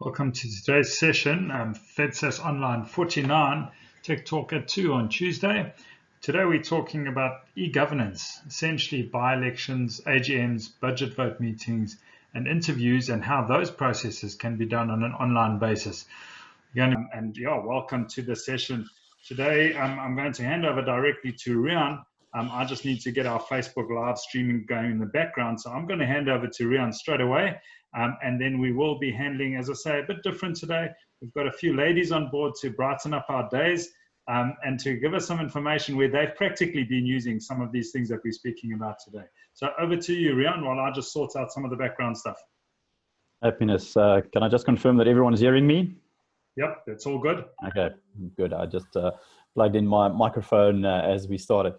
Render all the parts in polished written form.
Welcome to today's session, FEDSAS Online 49, Tech Talk at 2 on Tuesday. Today we're talking about e-governance, essentially by-elections, AGMs, budget vote meetings, and interviews, and how those processes can be done on an online basis. Welcome to the session. Today I'm going to hand over directly to Riaan. I just need to get our Facebook live streaming going in the background, so I'm going to hand over to Riaan straight away. And then we will be handling, as I say, a bit different today. We've got a few ladies on board to brighten up our days and to give us some information where they've practically been using some of these things that we're speaking about today. So over to you, Riaan, while I just sort out some of the background stuff. Happiness. Can I just confirm that everyone's hearing me? Yep, that's all good. Okay, good. I just plugged in my microphone as we started.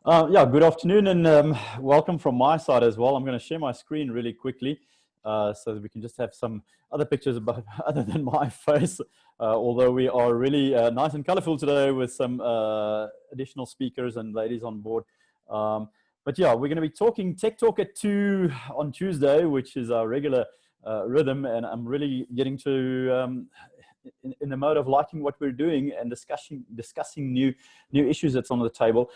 Good afternoon and welcome from my side as well. I'm going to share my screen really quickly. So that we can just have some other pictures other than my face, although we are really nice and colorful today with some additional speakers and ladies on board. But yeah, we're going to be talking Tech Talk at 2 on Tuesday, which is our regular rhythm, and I'm really getting to in the mode of liking what we're doing and discussing new issues that's on the table.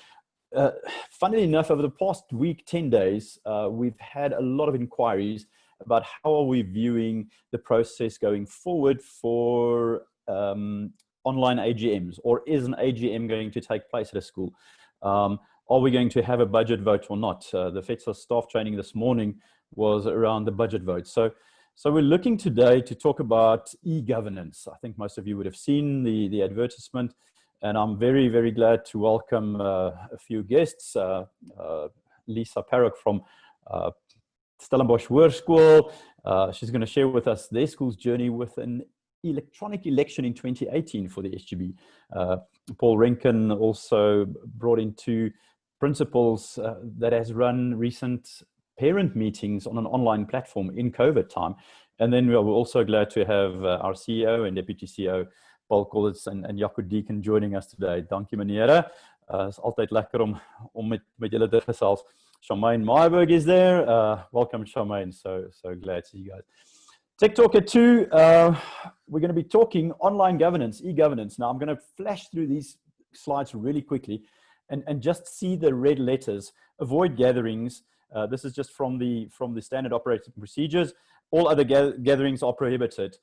Funnily enough, over the past week, 10 days, we've had a lot of inquiries about how are we viewing the process going forward for online AGMs, or is an AGM going to take place at a school? Are we going to have a budget vote or not? The FEDSAS staff training this morning was around the budget vote. So we're looking today to talk about e-governance. I think most of you would have seen the advertisement, and I'm very, very glad to welcome a few guests. Lisa Parrock from Stellenbosch Hoërskool. She's going to share with us their school's journey with an electronic election in 2018 for the SGB. Paul Rencken also brought in two principals that has run recent parent meetings on an online platform in COVID time. And then we're also glad to have our CEO and Deputy CEO, Paul Colditz and Jaco Deacon joining us today. Dankie meneere. Is altyd lekker om met julle te gesels. Charmaine Myburgh is there. Welcome, Charmaine. So glad to see you guys. Tech Talk at 2. We're going to be talking online governance, e-governance. Now, I'm going to flash through these slides really quickly and just see the red letters. Avoid gatherings. This is just from the standard operating procedures. All other gatherings are prohibited.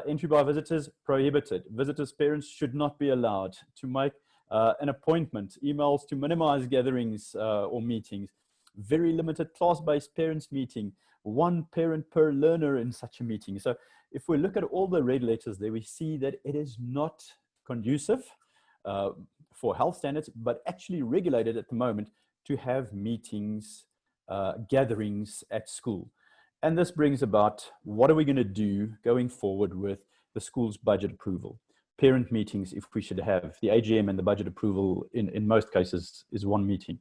Entry by visitors, prohibited. Visitors' parents should not be allowed to make an appointment. Emails to minimize gatherings or meetings. Very limited class-based parents meeting, one parent per learner in such a meeting. So if we look at all the red letters there, we see that it is not conducive for health standards, but actually regulated at the moment to have meetings, gatherings at school. And this brings about, what are we going to do going forward with the school's budget approval? Parent meetings, if we should have. The AGM and the budget approval in most cases is one meeting.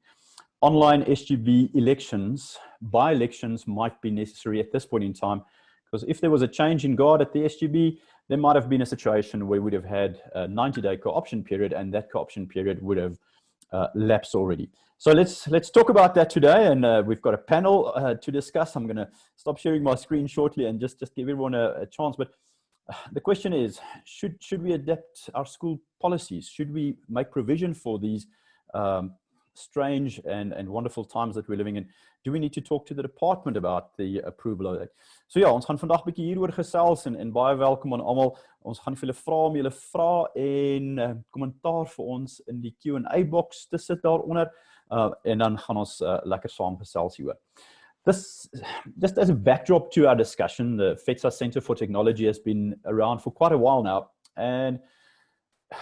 Online SGB elections, by-elections might be necessary at this point in time, because if there was a change in guard at the SGB, there might have been a situation where we would have had a 90-day co-option period, and that co-option period would have lapsed already. So let's talk about that today, and we've got a panel to discuss. I'm going to stop sharing my screen shortly and just give everyone a chance. But the question is, should we adapt our school policies? Should we make provision for these strange and wonderful times that we're living in? Do we need to talk to the department about the approval of that? So ja, ons gaan vandag 'n bietjie hieroor gesels en baie welkom aan almal. Ons gaan vir julle vra om julle vrae en kommentaar vir ons in die Q&A box te sit daaronder, en dan gaan ons lekker saam gesels hieroor. This, just as a backdrop to our discussion, the FEDSAS Center for Technology has been around for quite a while now, and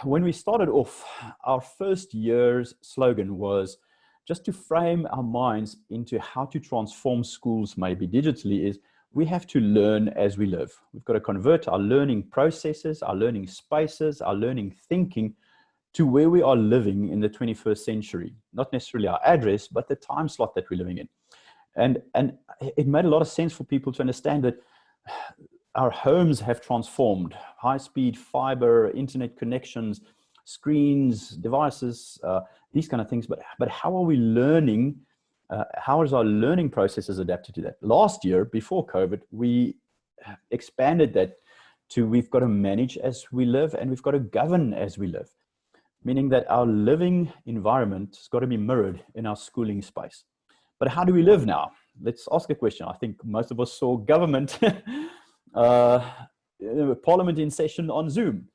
when we started off, our first year's slogan was just to frame our minds into how to transform schools maybe digitally is we have to learn as we live. We've got to convert our learning processes, our learning spaces, our learning thinking to where we are living in the 21st century. Not necessarily our address, but the time slot that we're living in. And it made a lot of sense for people to understand that our homes have transformed. High-speed fiber, internet connections, screens, devices, these kind of things. But how are we learning? How is our learning processes adapted to that? Last year, before COVID, we expanded that to we've got to manage as we live and we've got to govern as we live, meaning that our living environment has got to be mirrored in our schooling space. But how do we live now? Let's ask a question. I think most of us saw government, Parliament in session on Zoom.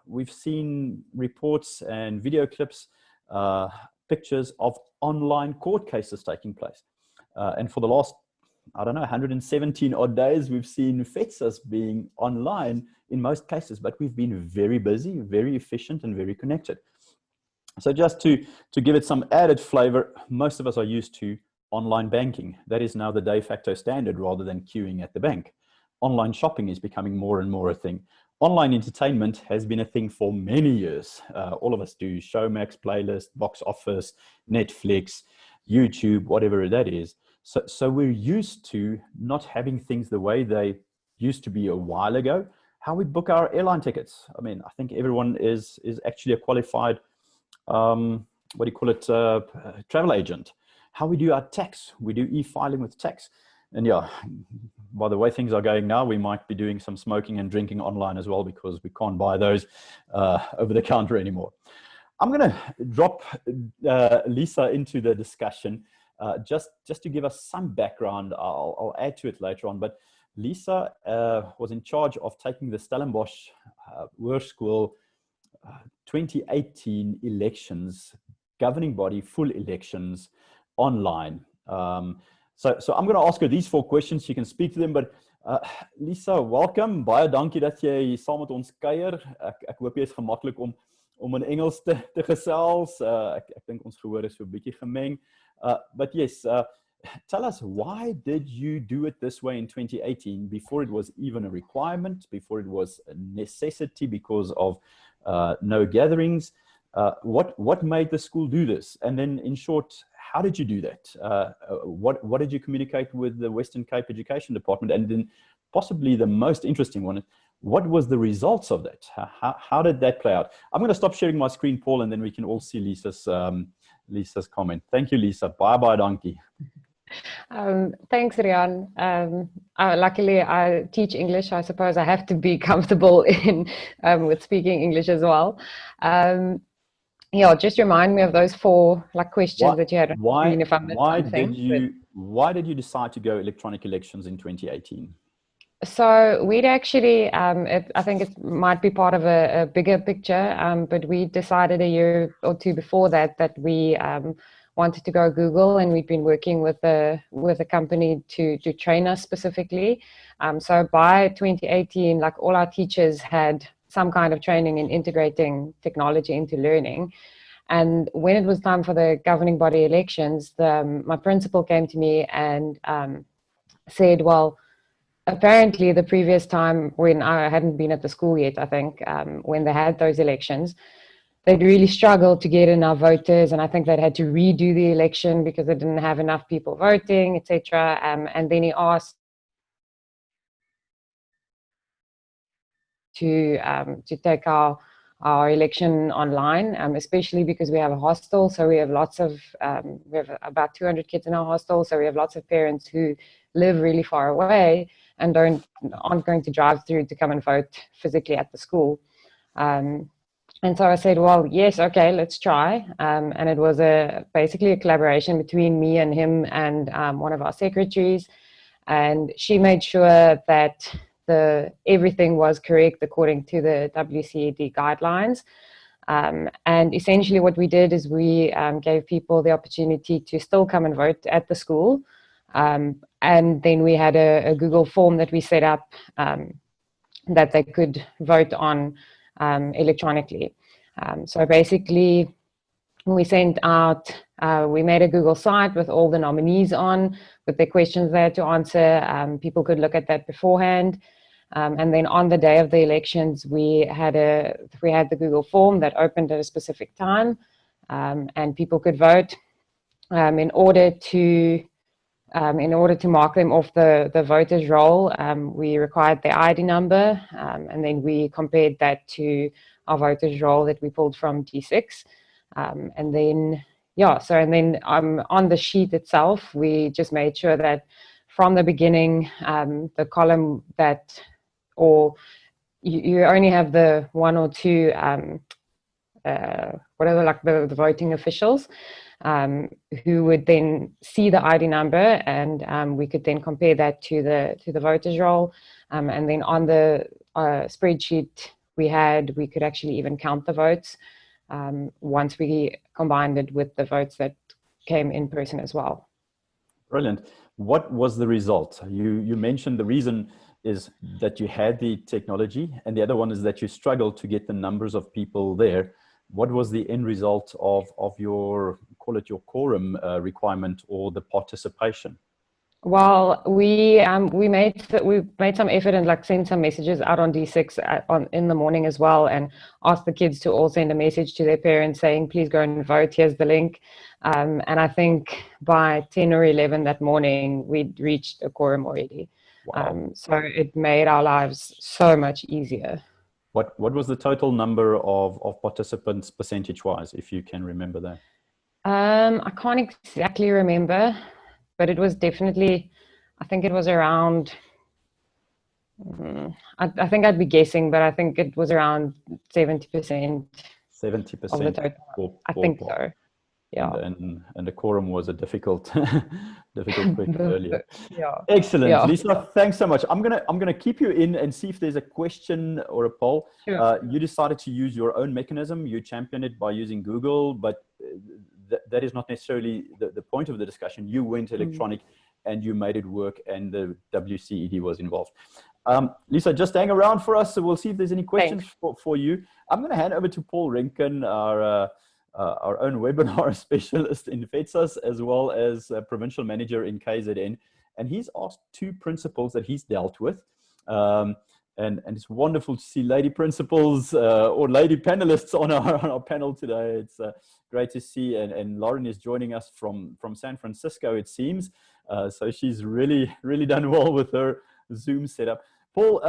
We've seen reports and video clips, pictures of online court cases taking place. And for the last, I don't know, 117 odd days, we've seen FEDSAS being online in most cases, but we've been very busy, very efficient, and very connected. So just to give it some added flavor, most of us are used to online banking. That is now the de facto standard rather than queuing at the bank. Online shopping is becoming more and more a thing. Online entertainment has been a thing for many years. All of us do Showmax, Playlist, Box Office, Netflix, YouTube, whatever that is. So we're used to not having things the way they used to be a while ago. How we book our airline tickets. I mean, I think everyone is actually a qualified, travel agent. How we do our tax. We do e-filing with tax. And yeah, by the way things are going now, we might be doing some smoking and drinking online as well, because we can't buy those over the counter anymore. I'm going to drop Lisa into the discussion just to give us some background. I'll add to it later on. But Lisa was in charge of taking the Stellenbosch Hoërskool 2018 elections, governing body full elections online. So I'm going to ask her these 4 questions. She can speak to them, but Lisa, welcome. Baie dankie dat jy saam met ons kuier. Ek hoop jy is gemaklik om in Engels te gesels. Ek dink ons gehoor is so 'n bietjie gemeng. But yes, tell us, why did you do it this way in 2018 before it was even a requirement, before it was a necessity because of no gatherings? What made the school do this? And then in short, how did you do that? What did you communicate with the Western Cape Education Department? And then possibly the most interesting one, what was the results of that? How did that play out? I'm going to stop sharing my screen, Paul, and then we can all see Lisa's comment. Thank you, Lisa. Bye-bye, donkey. Thanks, Riaan. Luckily, I teach English. I suppose I have to be comfortable in with speaking English as well. Yeah, just remind me of those 4 questions that you had. Why did you decide to go electronic elections in 2018? So we'd actually, I think it might be part of a bigger picture, but we decided a year or 2 before that we wanted to go Google, and we'd been working with a company to train us specifically. So by 2018, all our teachers had some kind of training in integrating technology into learning. And when it was time for the governing body elections, my principal came to me and said, well, apparently the previous time when I hadn't been at the school yet, I think, when they had those elections, they'd really struggled to get enough voters, and I think they'd had to redo the election because they didn't have enough people voting, etc. And then he asked to take our election online, especially because we have a hostel, so we have we have about 200 kids in our hostel, so we have lots of parents who live really far away and aren't going to drive through to come and vote physically at the school. And so I said, well, yes, okay, let's try. And it was basically a collaboration between me and him and one of our secretaries. And she made sure that everything was correct according to the WCED guidelines. And essentially what we did is we gave people the opportunity to still come and vote at the school. And then we had a Google form that we set up that they could vote on electronically. So basically we sent out, we made a Google site with all the nominees on, with their questions there to answer. People could look at that beforehand. And then on the day of the elections, we had the Google form that opened at a specific time, and people could vote. In order to mark them off the voters roll, we required their ID number, and then we compared that to our voters roll that we pulled from G6. And then on the sheet itself, we just made sure that from the beginning, the column that or you only have the one or two, whatever, like the voting officials, who would then see the ID number, and we could then compare that to the voters roll, and then on the spreadsheet we could actually even count the votes once we combined it with the votes that came in person as well. Brilliant. What was the result? You mentioned the reason is that you had the technology, and the other one is that you struggled to get the numbers of people there. What was the end result of your, call it your quorum requirement or the participation? Well, we made some effort and like sent some messages out on D6 in the morning as well, and asked the kids to all send a message to their parents saying, please go and vote, here's the link. And I think by 10 or 11 that morning, we'd reached a quorum already. Wow. So it made our lives so much easier. What was the total number of participants percentage-wise, if you can remember that? I can't exactly remember, but it was definitely, I think it was around, I think I'd be guessing, but I think it was around 70%. 70% of the total. I think so. Yeah. And the quorum was a difficult question earlier. Yeah. Excellent. Yeah. Lisa, thanks so much. I'm gonna keep you in and see if there's a question or a poll. Sure. You decided to use your own mechanism. You championed it by using Google, but that is not necessarily the point of the discussion. You went electronic and you made it work, and the WCED was involved. Lisa, just hang around for us, so we'll see if there's any questions for you. I'm going to hand over to Paul Rencken, our own webinar specialist in FEDSAS, as well as provincial manager in KZN. And he's asked two principals that he's dealt with. And it's wonderful to see lady principals or lady panelists on our panel today. It's great to see. And Lauren is joining us from San Francisco, it seems. So she's really done well with her Zoom setup. Paul,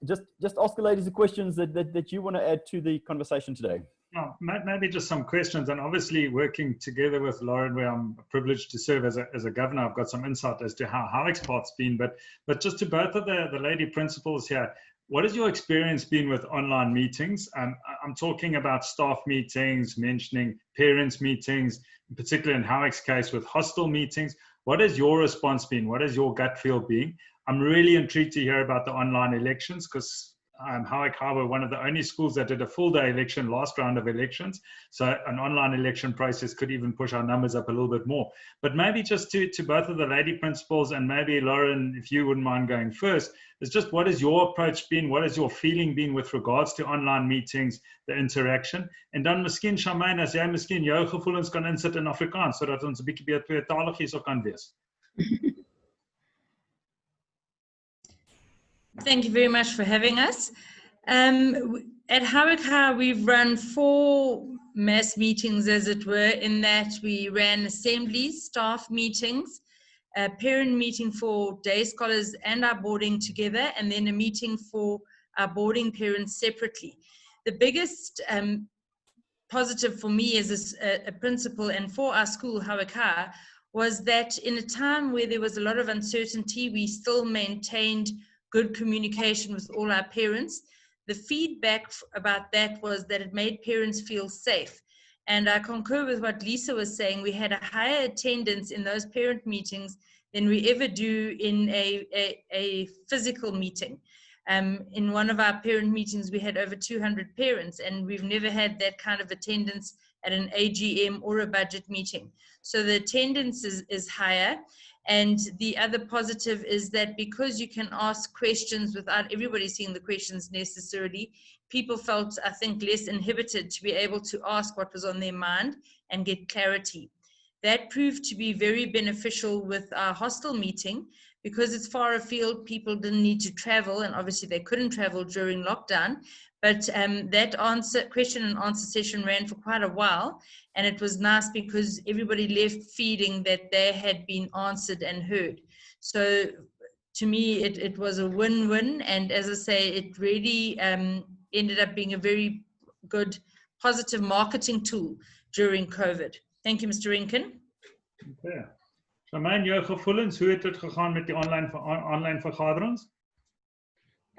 just ask the ladies the questions that you want to add to the conversation today. Yeah, maybe just some questions, and obviously working together with Lauren, where I'm privileged to serve as a governor, I've got some insight as to how Howick's part's been. But just to both of the lady principals here, what has your experience been with online meetings? I'm talking about staff meetings, mentioning parents meetings, in particular in Howick's case with hostel meetings. What has your response been? What has your gut feel been? I'm really intrigued to hear about the online elections, because Howick were one of the only schools that did a full day election, last round of elections. So an online election process could even push our numbers up a little bit more. But maybe just to both of the lady principals, and maybe Lauren, if you wouldn't mind going first, is just what has your approach been? What has your feeling been with regards to online meetings, the interaction? En dan miskien Charmaine, as jy miskien jou gevoelens kan insit in Afrikaans, sodat ons 'n bietjie meer tweetalig hierso kan wees. Thank you very much for having us. At Howick, we've run 4 mass meetings, as it were, in that we ran assemblies, staff meetings, a parent meeting for day scholars and our boarding together, and then a meeting for our boarding parents separately. The biggest positive for me as a principal and for our school, Howick, was that in a time where there was a lot of uncertainty, we still maintained good communication with all our parents. The feedback about that was that it made parents feel safe. And I concur with what Lisa was saying. We had a higher attendance in those parent meetings than we ever do in a physical meeting. In one of our parent meetings, we had over 200 parents, and we've never had that kind of attendance at an AGM or a budget meeting. So the attendance is higher. And the other positive is that because you can ask questions without everybody seeing the questions necessarily, people felt, I think, less inhibited to be able to ask what was on their mind and get clarity. That proved to be very beneficial with our hostel meeting, because it's far afield, people didn't need to travel, and obviously they couldn't travel during lockdown. But that question and answer session ran for quite a while, and it was nice because everybody left feeling that they had been answered and heard. So to me, it was a win-win, and as I say, it really ended up being a very good, positive marketing tool during COVID. Thank you, Mr. Rencken. Okay. Charmaine, jou gevoelens, hoe het dit gegaan met die online vergaderings?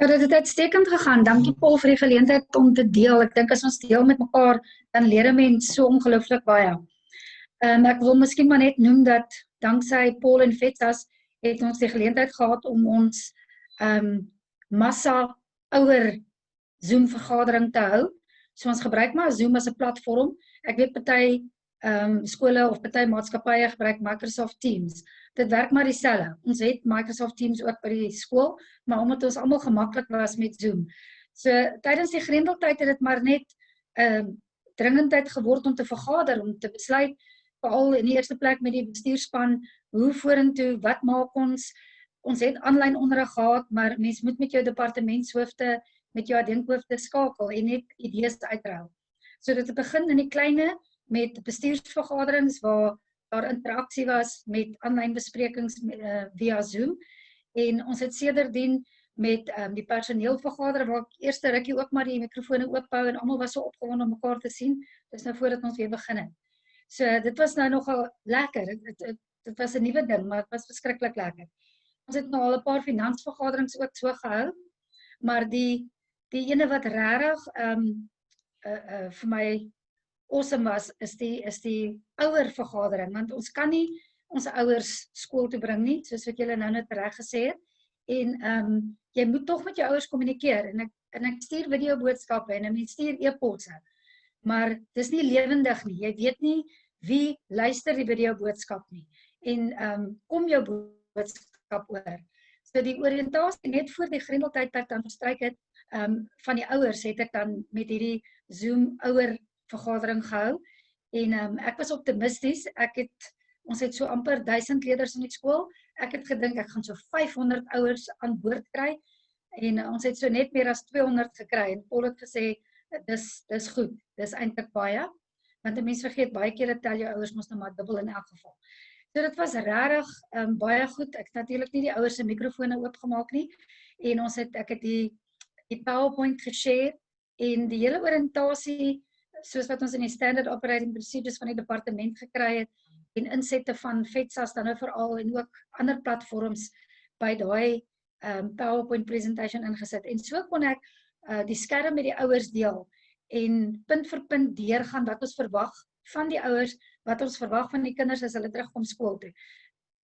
Ja, dit het uitstekend gegaan. Dankie Paul vir die geleentheid om te deel. Ek dink as ons deel met mekaar, dan leer mens so ongelooflik baie. Ek wil miskien maar net noem dat danksy Paul en FEDSAS het ons die geleentheid gehad om ons massa ouer Zoom vergadering te hou. So ons gebruik maar Zoom as 'n platform. Ek weet party skole of party maatskappye gebruik Microsoft Teams. Dit werk maar dieselfde. Ons het Microsoft Teams ook by die skool, maar omdat ons almal gemaklik was met Zoom. So tydens die grendeltyd het dit maar net dringendheid geword om te vergader, om te besluit, veral in die eerste plek met die bestuurspan, hoe vorentoe, wat maak ons? Ons het aanlyn onderrig gehad, maar mens moet met jou departementshoofde, met jou adjunkhoofde skakel en net idees uitruil. So dit het begin in die kleine met bestuursvergaderings waar daar interaksie was met aanlyn besprekings via Zoom en ons het sedertdien met die personeelvergadering waar ek eerste rukkie ook maar die mikrofone oophou en almal was so opgewonde om mekaar te sien. Dis nou voordat ons weer begin het. So dit was nou nogal lekker. Dit was 'n nuwe ding, maar dit was verskriklik lekker. Ons het nou al 'n paar finansvergaderings ook so gehou, maar die ene wat regtig vir my awesome was, is die ouer vergadering, want ons kan nie ons ouers skool toe bring nie, soos wat julle nou net reg gesê het, en jy moet tog met jou ouers kommunikeer, en ek stuur video boodskappe, en ek stuur e-posse, maar dis nie lewendig nie, jy weet nie wie luister die video boodskap nie, en kom jou boodskap oor. So die oriëntasie net voor die grendeltydperk dan verstryk het, van die ouers het ek dan met hierdie Zoom ouer vergadering gehou, en ek was optimisties, ons het so amper 1000 leerders in die skool, ek het gedink ek gaan so 500 ouers aan boord kry, en ons het so net meer as 200 gekry, en Paul het gesê, dis goed, dis eintlik baie, want 'n mens vergeet baie kere tel jou ouers mos nou maar dubbel in elk geval. So dit was regtig baie goed, ek het natuurlik nie die ouers se mikrofone oopgemaak nie, en ek het die PowerPoint geshare, en die hele oriëntasie, soos wat ons in die Standard Operating Procedures van die departement gekry het, en insette van FEDSAS dan nou veral, en ook ander platforms by daai PowerPoint presentation ingesit, en so kon ek die skerm met die ouers deel, en punt vir punt deurgaan wat ons verwag van die ouers, wat ons verwag van die kinders as hulle terugkom skool toe.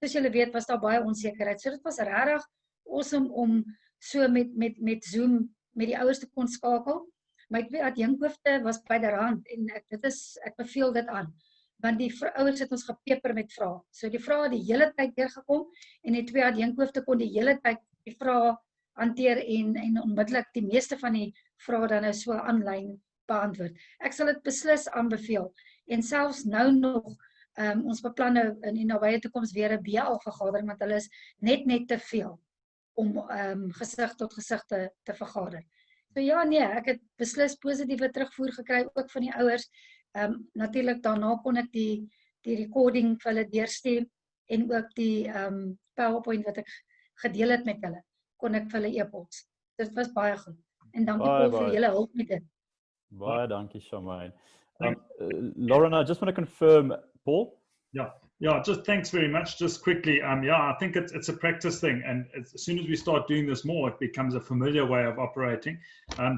Soos julle weet, was daar baie onsekerheid, so dit was regtig awesome om so met Zoom met die ouers te kon skakel. My twee adjunkhoofde was byderhand, en ek beveel dit aan, want die ouers het ons gepeper met vrae. So die vrae het die hele tyd deurgekom, en die twee adjunkhoofde kon die hele tyd die vrae hanteer, en onmiddellik die meeste van die vrae dan nou so aanlyn beantwoord. Ek sal dit beslis aanbeveel, en selfs nou nog, ons beplan nou in die nabye toekoms weer 'n BL vergadering, want hulle is net te veel om gesig tot gesig te vergader. So ja, nee, ek het beslis positiewe terugvoer gekry, ook van die ouers. Natuurlik daarna kon ek die recording vir hulle deurstuur, en ook die PowerPoint wat ek gedeel het met hulle, kon ek vir hulle e-pos. Dit was baie goed. En dankie Paul vir julle hulp met dit. Baie dankie, Charmaine. Lauren, I just want to confirm, Paul? Yeah, just thanks very much. Just quickly, I think it's a practice thing, and as soon as we start doing this more, it becomes a familiar way of operating.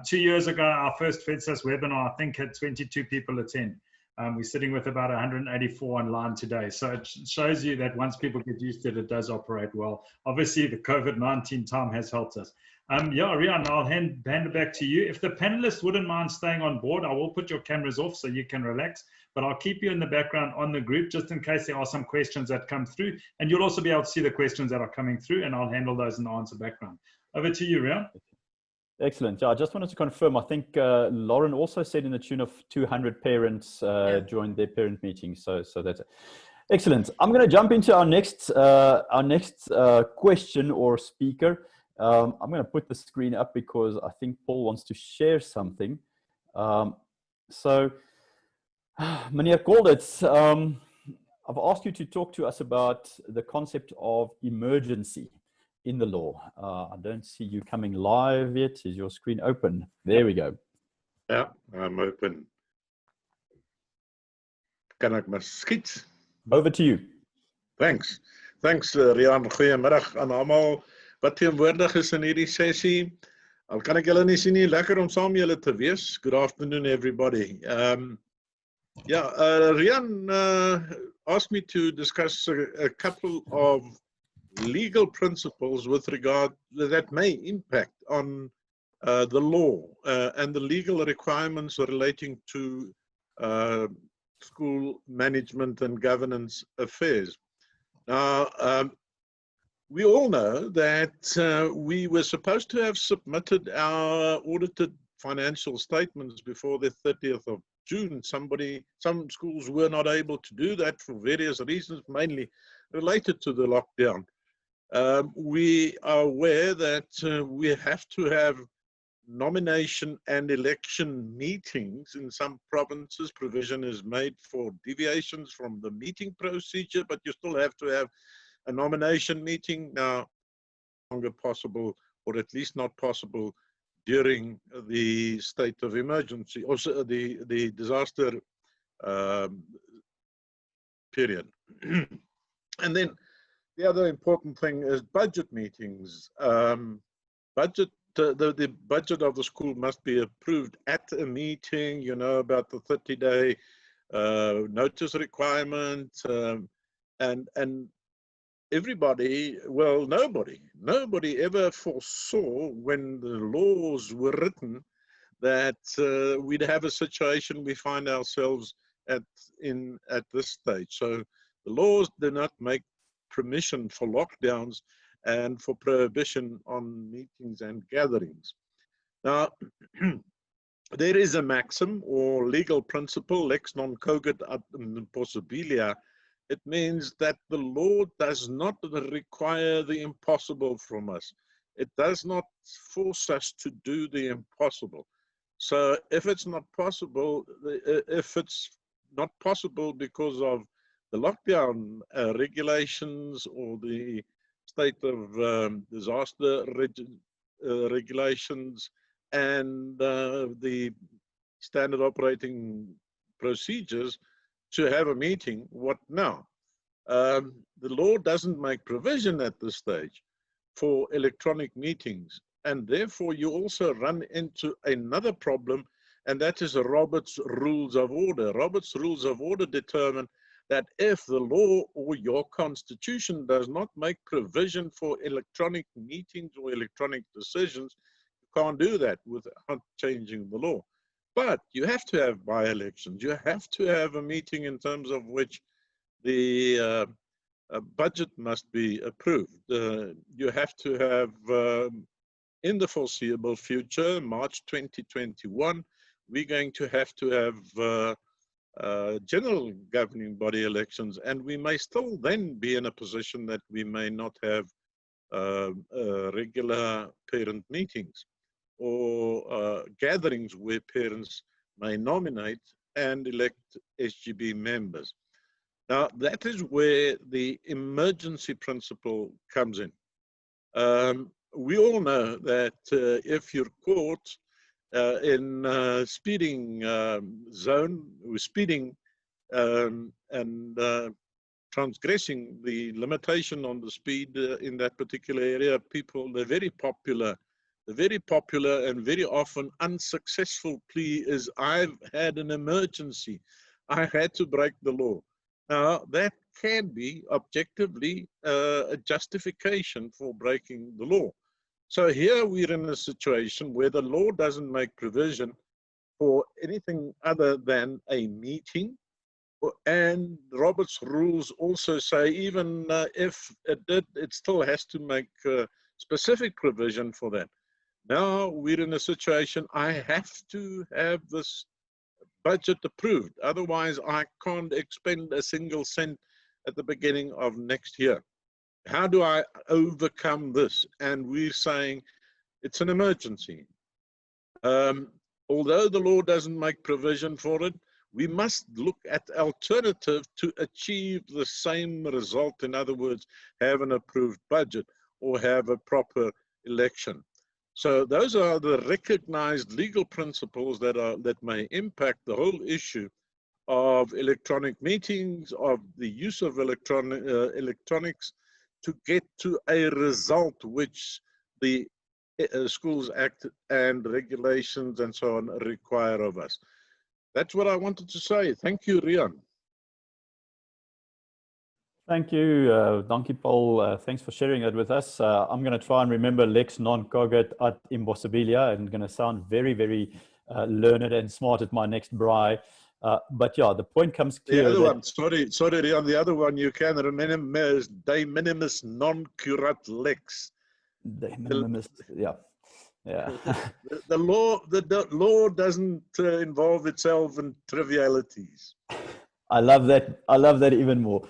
2 years ago, our first FEDSAS webinar, I think, had 22 people attend. We're sitting with about 184 online today. So it shows you that once people get used to it, it does operate well. Obviously, the COVID-19 time has helped us. Riaan, I'll hand it back to you. If the panelists wouldn't mind staying on board, I will put your cameras off so you can relax, but I'll keep you in the background on the group just in case there are some questions that come through, and you'll also be able to see the questions that are coming through, and I'll handle those in the answer background. Over to you, Riaan. Excellent. Yeah, I just wanted to confirm, I think Lauren also said in the tune of 200 parents joined their parent meeting, so that's it. Excellent. I'm going to jump into our next question or speaker. I'm going to put the screen up because I think Paul wants to share something. So, Meneer Colditz, I've asked you to talk to us about the concept of emergency in the law. I don't see you coming live yet. Is your screen open? There we go. Yeah, I'm open. Kan ek maar skiet? Over to you. Thanks, Riaan. Goeiemiddag aan almal wat teenwoordig is in hierdie sessie. Al kan ek julle nie sien nie, lekker om saam julle te wees. Good afternoon, everybody. Riaan asked me to discuss a couple of legal principles with regard that may impact on the law and the legal requirements relating to school management and governance affairs. Now, we all know that we were supposed to have submitted our audited financial statements before the 30th of June. Some schools were not able to do that for various reasons, mainly related to the lockdown. We are aware that we have to have nomination and election meetings in some provinces. Provision is made for deviations from the meeting procedure, but you still have to have a nomination meeting. Now, no longer possible, or at least not possible, during the state of emergency, also the disaster period. And then the other important thing is budget meetings. The budget of the school must be approved at a meeting, you know, about the 30-day notice requirement, and everybody, well, nobody ever foresaw when the laws were written that we'd have a situation we find ourselves at this stage. So the laws do not make permission for lockdowns and for prohibition on meetings and gatherings. Now, there is a maxim or legal principle, lex non coget ad impossibilia. It means that the law does not require the impossible from us. It does not force us to do the impossible. So if it's not possible, because of the lockdown regulations or the state of disaster regulations and the standard operating procedures to have a meeting, what now? The law doesn't make provision at this stage for electronic meetings, and therefore you also run into another problem, and that is Robert's Rules of Order. Robert's Rules of Order determine that if the law or your constitution does not make provision for electronic meetings or electronic decisions, you can't do that without changing the law. But you have to have by-elections. You have to have a meeting in terms of which the budget must be approved. You have to have, in the foreseeable future, March 2021, we're going to have general governing body elections, and we may still then be in a position that we may not have regular parent meetings or gatherings where parents may nominate and elect SGB members. Now, that is where the emergency principle comes in. We all know that if you're caught in speeding zone, speeding and transgressing the limitation on the speed in that particular area, people, the very popular and very often unsuccessful plea is, I've had an emergency. I had to break the law. Now, that can be objectively a justification for breaking the law. So here we're in a situation where the law doesn't make provision for anything other than a meeting. And Robert's rules also say even if it did, it still has to make specific provision for that. Now we're in a situation, I have to have this budget approved. Otherwise, I can't expend a single cent at the beginning of next year. How do I overcome this? And we're saying it's an emergency. Although the law doesn't make provision for it, we must look at alternative to achieve the same result. In other words, have an approved budget or have a proper election. So those are the recognized legal principles that may impact the whole issue of electronic meetings, of the use of electronics to get to a result which the Schools Act and regulations and so on require of us. That's what I wanted to say. Thank you, Riaan. Thank you, Dankie Paul. Thanks for sharing that with us. I'm going to try and remember lex non cogit ad impossibilia. I'm going to sound very, very learned and smart at my next braai. But yeah, the point comes clear. The other one, sorry, Riaan, the other one you can remember is de minimis non curat lex. De minimis, yeah. Yeah. The law doesn't involve itself in trivialities. I love that. I love that even more.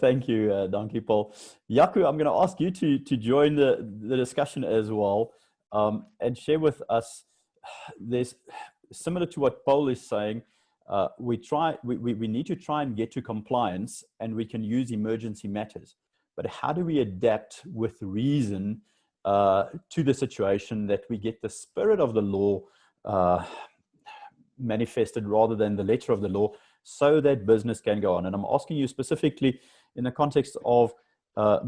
Thank you, Dankie Paul. Jaco, I'm going to ask you to join the discussion as well, and share with us. There's similar to what Paul is saying. We need to try and get to compliance, and we can use emergency matters. But how do we adapt with reason to the situation that we get the spirit of the law manifested rather than the letter of the law, so that business can go on? And I'm asking you specifically in the context of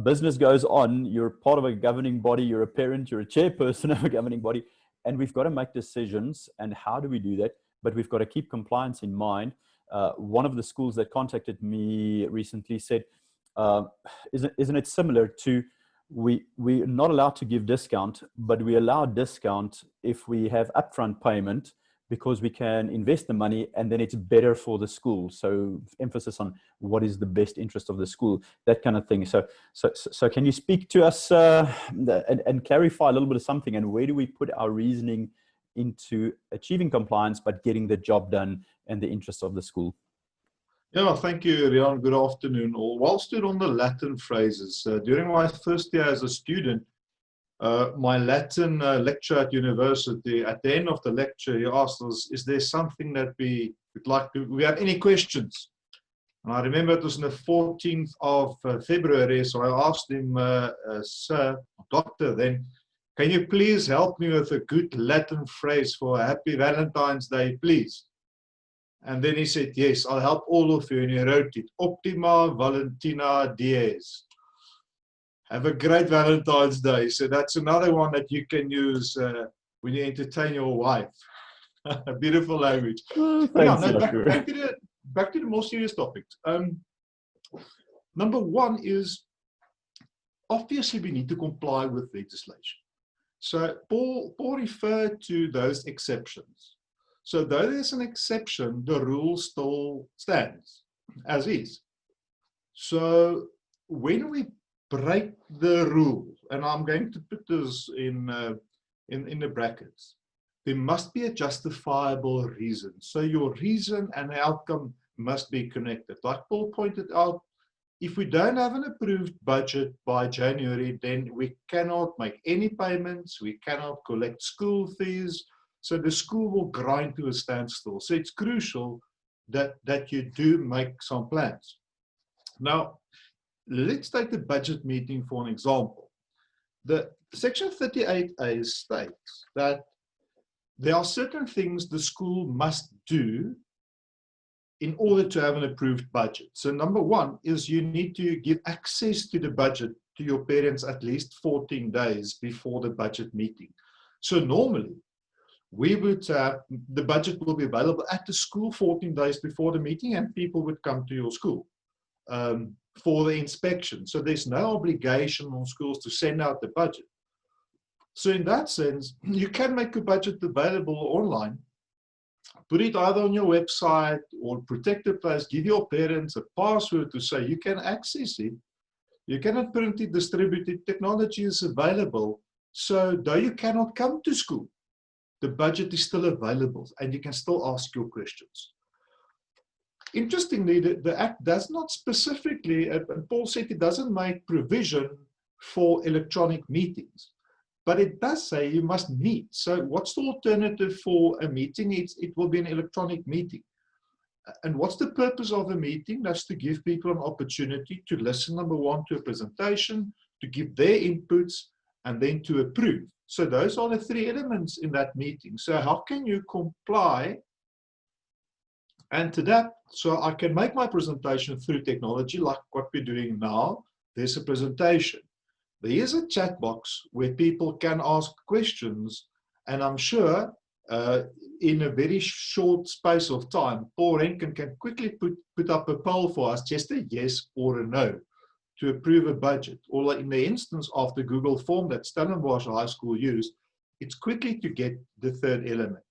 business goes on, you're part of a governing body, you're a parent, you're a chairperson of a governing body, and we've got to make decisions. And how do we do that? But we've got to keep compliance in mind. One of the schools that contacted me recently said, isn't it similar to we're not allowed to give discount, but we allow discount if we have upfront payment, because we can invest the money and then it's better for the school. So emphasis on what is the best interest of the school, that kind of thing. So can you speak to us and clarify a little bit of something, and where do we put our reasoning into achieving compliance but getting the job done and the interest of the school? Yeah, thank you, Riaan. Good afternoon all. Whilst on the Latin phrases, during my first year as a student, my Latin lecturer at university, at the end of the lecture, he asked us, is there something that we would like to, we have any questions? And I remember it was on the 14th of February, so I asked him, sir, doctor then, can you please help me with a good Latin phrase for a happy Valentine's Day, please? And then he said, yes, I'll help all of you. And he wrote it, Optima Valentina Dies. Have a great Valentine's Day. So that's another one that you can use when you entertain your wife. Beautiful language. Thanks, yeah, no, back to the more serious topics. Number one is, obviously we need to comply with legislation. So Paul referred to those exceptions. So though there's an exception, the rule still stands as is. So when we break the rule, and I'm going to put this in the brackets, there must be a justifiable reason. So your reason and the outcome must be connected. Like Paul pointed out, if we don't have an approved budget by January, then we cannot make any payments, we cannot collect school fees, so the school will grind to a standstill. So it's crucial that you do make some plans. Now, let's take the budget meeting for an example. The Section 38A states that there are certain things the school must do in order to have an approved budget. So number one is you need to give access to the budget to your parents at least 14 days before the budget meeting. So normally, we would the budget will be available at the school 14 days before the meeting, and people would come to your school for the inspection. So there's no obligation on schools to send out the budget. So in that sense, you can make a budget available online, put it either on your website or protected place, give your parents a password to say you can access it. You cannot print it, distribute it, technology is available. So though you cannot come to school, the budget is still available and you can still ask your questions. Interestingly, the Act does not specifically, and Paul said it doesn't make provision for electronic meetings, but it does say you must meet. So what's the alternative for a meeting? It will be an electronic meeting. And what's the purpose of a meeting? That's to give people an opportunity to listen, number one, to a presentation, to give their inputs, and then to approve. So those are the three elements in that meeting. So how can you comply and adapt? So I can make my presentation through technology like what we're doing now. There's a presentation. there is a chat box where people can ask questions, and I'm sure in a very short space of time, Paul Rencken can quickly put up a poll for us, just a yes or a no, to approve a budget. Or in the instance of the Google form that Stellenbosch High School used, it's quickly to get the third element.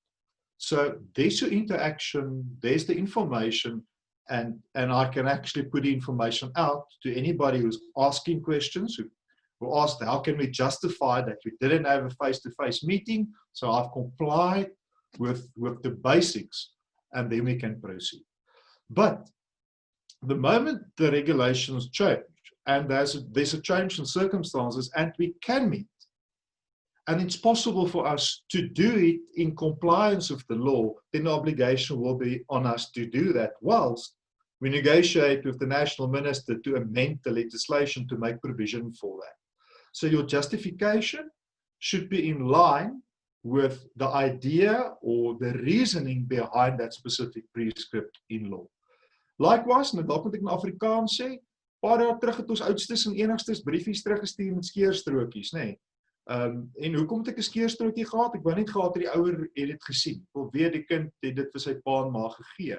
So there's your interaction, there's the information, and I can actually put the information out to anybody who's asking questions, who asked how can we justify that we didn't have a face-to-face meeting, so I've complied with the basics, and then we can proceed. But the moment the regulations change, and there's a change in circumstances, and we can meet, and it's possible for us to do it in compliance with the law, then the obligation will be on us to do that whilst we negotiate with the national minister to amend the legislation to make provision for that. So your justification should be in line with the idea or the reasoning behind that specific prescript in law. Likewise, en dalk moet ek in Afrikaans sê, paar jaar terug het ons oudstes en enigstes briefies teruggestuur met skeerstrokies, nê? En hoekom het ek 'n skeerstrokie gehad? Ek wou net gehad het die ouer het dit gesien. Ek wil weet die kind het dit vir sy pa en ma gegee.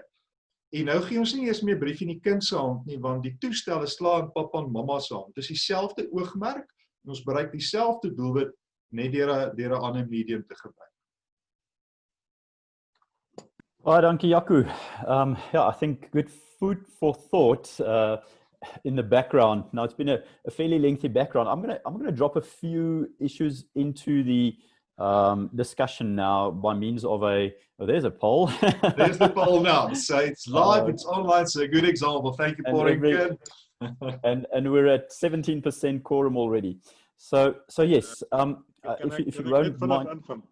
En nou gee ons nie eers meer brief in die kind se hand nie, want die toestelle slaan in pappa en mamma se hand. Dis dieselfde oogmerk en ons bereik dieselfde doelwit net deur 'n ander medium te gebruik. Dankie Jaco. Yeah, I think good food for thought in the background. Now it's been a fairly lengthy background. I'm gonna drop a few issues into the discussion now by means of there's a poll. There's the poll now. So it's live, it's online, so a good example. Thank you, Paul Rencken. And we're at 17% quorum already. So yes, if you won't mind.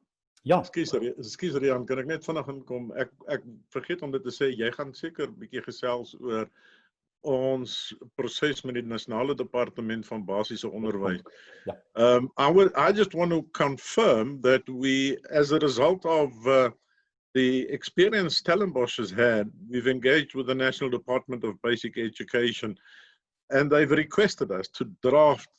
Ja. Ekskuus Riaan, kan ek net vinnig inkom? Ek vergeet om dit te sê, jy gaan seker 'n bietjie gesels oor ons proses met die Nasionale Departement van Basiese Onderwys. Ja. I just want to confirm that we, as a result of the experience Stellenbosch has had, we've engaged with the National Department of Basic Education, and they've requested us to draft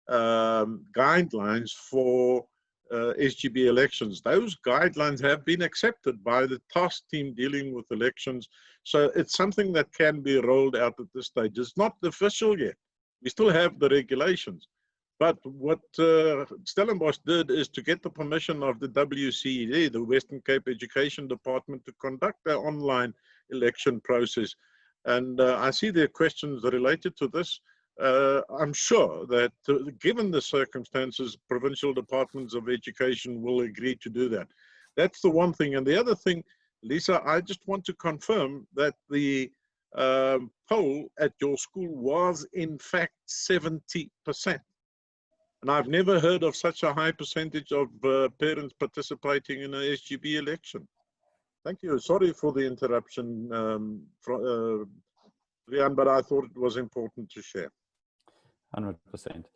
guidelines for SGB elections. Those guidelines have been accepted by the task team dealing with elections, so it's something that can be rolled out at this stage. It's not official yet. We still have the regulations. But what Stellenbosch did is to get the permission of the WCED, the Western Cape Education Department, to conduct their online election process. And I see there are questions related to this. I'm sure that given the circumstances, provincial departments of education will agree to do that. That's the one thing. And the other thing, Lisa, I just want to confirm that the poll at your school was in fact 70%. And I've never heard of such a high percentage of parents participating in an SGB election. Thank you. Sorry for the interruption, Riaan, but I thought it was important to share. 100%.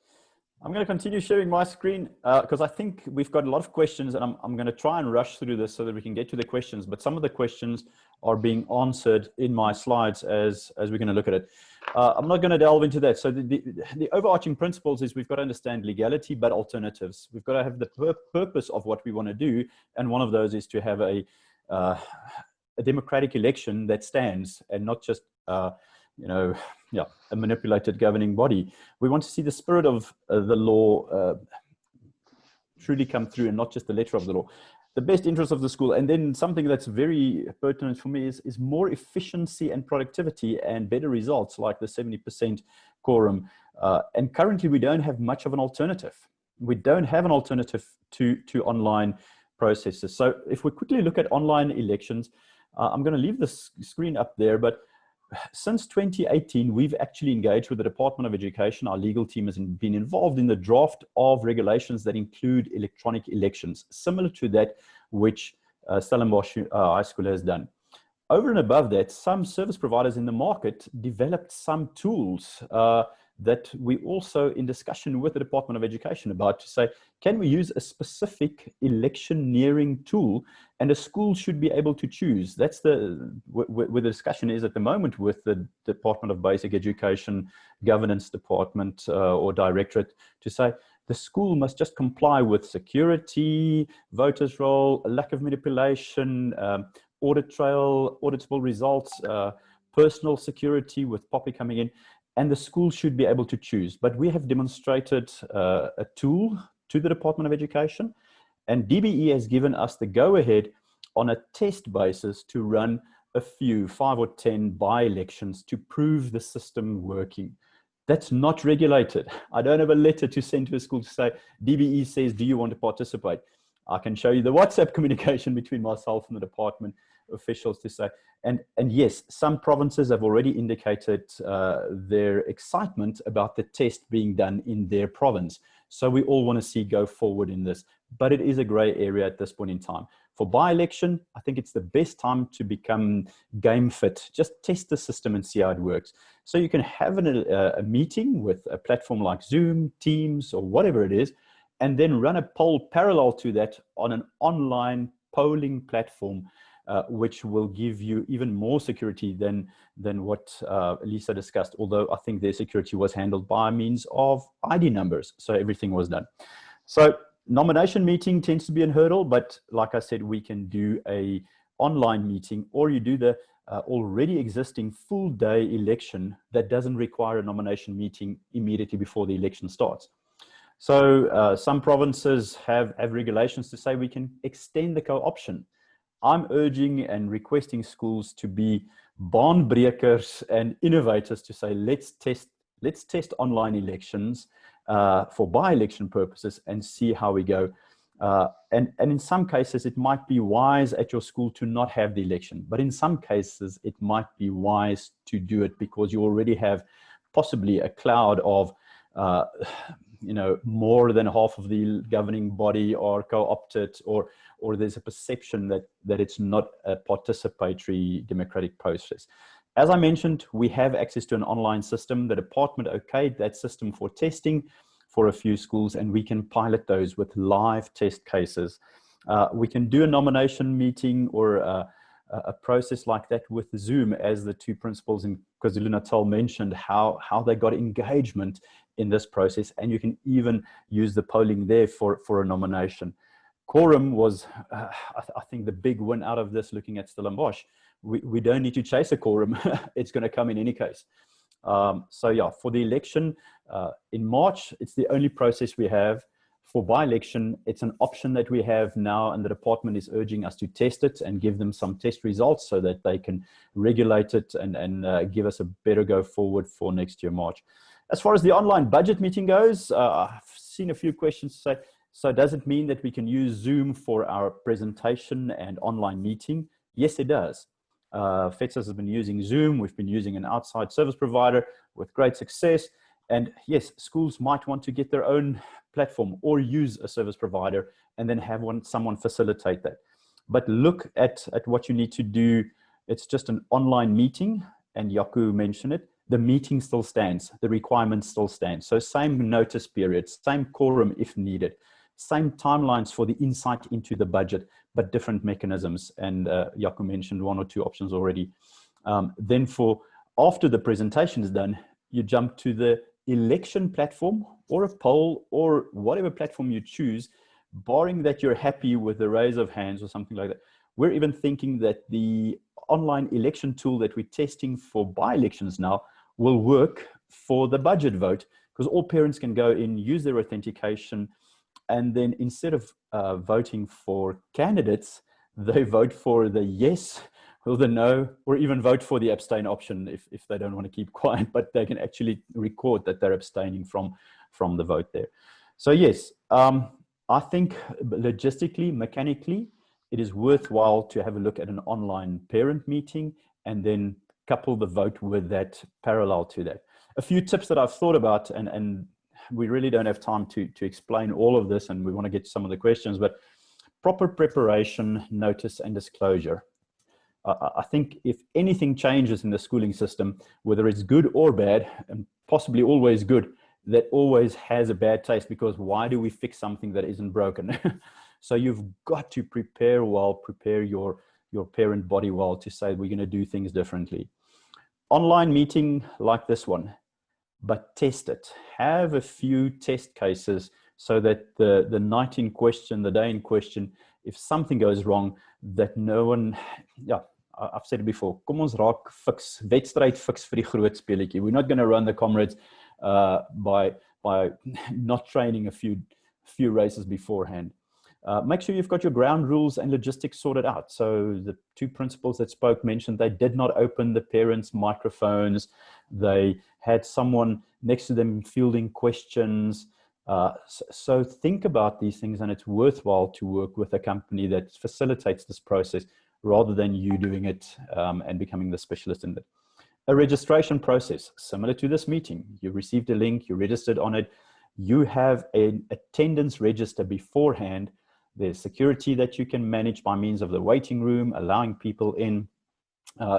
I'm going to continue sharing my screen because I think we've got a lot of questions, and I'm going to try and rush through this so that we can get to the questions. But some of the questions are being answered in my slides as we're going to look at it. I'm not going to delve into that. So the overarching principles is we've got to understand legality, but alternatives. We've got to have the purpose of what we want to do, and one of those is to have a democratic election that stands, and not just a manipulated governing body. We want to see the spirit of the law truly come through, and not just the letter of the law. The best interest of the school, and then something that's very pertinent for me is more efficiency and productivity and better results, like the 70% quorum. And currently we don't have much of an alternative. We don't have an alternative to online processes. So if we quickly look at online elections, I'm going to leave the screen up there, but since 2018, we've actually engaged with the Department of Education. Our legal team has been involved in the draft of regulations that include electronic elections, similar to that which Stellenbosch High School has done. Over and above that, some service providers in the market developed some tools that we also in discussion with the Department of Education about to say, can we use a specific electioneering tool, and a school should be able to choose. That's where the discussion is at the moment with the Department of Basic Education, Governance Department or Directorate, to say the school must just comply with security, voters' roll, a lack of manipulation, audit trail, auditable results, personal security with POPI coming in, and the school should be able to choose. But we have demonstrated a tool to the Department of Education, and DBE has given us the go-ahead on a test basis to run a few, 5 or 10 by-elections to prove the system working. That's not regulated. I don't have a letter to send to a school to say, DBE says, do you want to participate? I can show you the WhatsApp communication between myself and the department officials to say, and yes, some provinces have already indicated their excitement about the test being done in their province. So we all want to see go forward in this, but it is a gray area at this point in time. For by-election, I think it's the best time to become game fit. Just test the system and see how it works. So you can have a meeting with a platform like Zoom, Teams, or whatever it is, and then run a poll parallel to that on an online polling platform, which will give you even more security than what Lisa discussed, although I think their security was handled by means of ID numbers, so everything was done. So nomination meeting tends to be a hurdle, but like I said, we can do a online meeting, or you do the already existing full day election that doesn't require a nomination meeting immediately before the election starts. So some provinces have regulations to say we can extend the co-option. I'm urging and requesting schools to be baanbrekers and innovators to say, let's test online elections for by-election purposes and see how we go. And in some cases, it might be wise at your school to not have the election, but in some cases, it might be wise to do it because you already have possibly a cloud of more than half of the governing body are co-opted, or there's a perception that it's not a participatory democratic process. As I mentioned, we have access to an online system. The department okayed that system for testing for a few schools, and we can pilot those with live test cases. We can do a nomination meeting or a process like that with Zoom, as the two principals in KwaZulu-Natal mentioned how they got engagement in this process, and you can even use the polling there for a nomination. Quorum was, I think, the big win out of this, looking at Stellenbosch. We don't need to chase a quorum. It's going to come in any case. So yeah, for the election in March, it's the only process we have. For by-election, it's an option that we have now, and the department is urging us to test it and give them some test results so that they can regulate it and give us a better go forward for next year, March. As far as the online budget meeting goes, I've seen a few questions say, so does it mean that we can use Zoom for our presentation and online meeting? Yes, it does. FEDSAS has been using Zoom. We've been using an outside service provider with great success. And yes, schools might want to get their own platform or use a service provider and then have someone facilitate that. But look at what you need to do. It's just an online meeting, and Jaco mentioned it. The meeting still stands. The requirements still stand. So same notice periods, same quorum if needed, same timelines for the insight into the budget, but different mechanisms. And Jaco mentioned 1 or 2 options already. Then after the presentation is done, you jump to the election platform or a poll or whatever platform you choose, barring that you're happy with the raise of hands or something like that. We're even thinking that the online election tool that we're testing for by-elections now will work for the budget vote, because all parents can go in, use their authentication, and then instead of voting for candidates, they vote for the yes or the no, or even vote for the abstain option if they don't want to keep quiet, but they can actually record that they're abstaining from the vote there. So yes, I think logistically, mechanically, it is worthwhile to have a look at an online parent meeting and then couple the vote with that parallel to that. A few tips that I've thought about, and we really don't have time to explain all of this, and we want to get to some of the questions, but proper preparation, notice, and disclosure. I think if anything changes in the schooling system, whether it's good or bad, and possibly always good, that always has a bad taste, because why do we fix something that isn't broken? So you've got to prepare well, prepare your parent body well to say we're going to do things differently. Online meeting like this one, but test it. Have a few test cases so that the night in question, the day in question, if something goes wrong, that no one, yeah, I've said it before, kom ons raak fix, wedstrijd fix vir die groot speletjie. We're not going to run the comrades by not training a few races beforehand. Make sure you've got your ground rules and logistics sorted out. So the two principals that spoke mentioned they did not open the parents' microphones. They had someone next to them fielding questions. So think about these things, and it's worthwhile to work with a company that facilitates this process rather than you doing it and becoming the specialist in it. A registration process, similar to this meeting. You received a link, you registered on it. You have an attendance register beforehand. There's security that you can manage by means of the waiting room, allowing people in,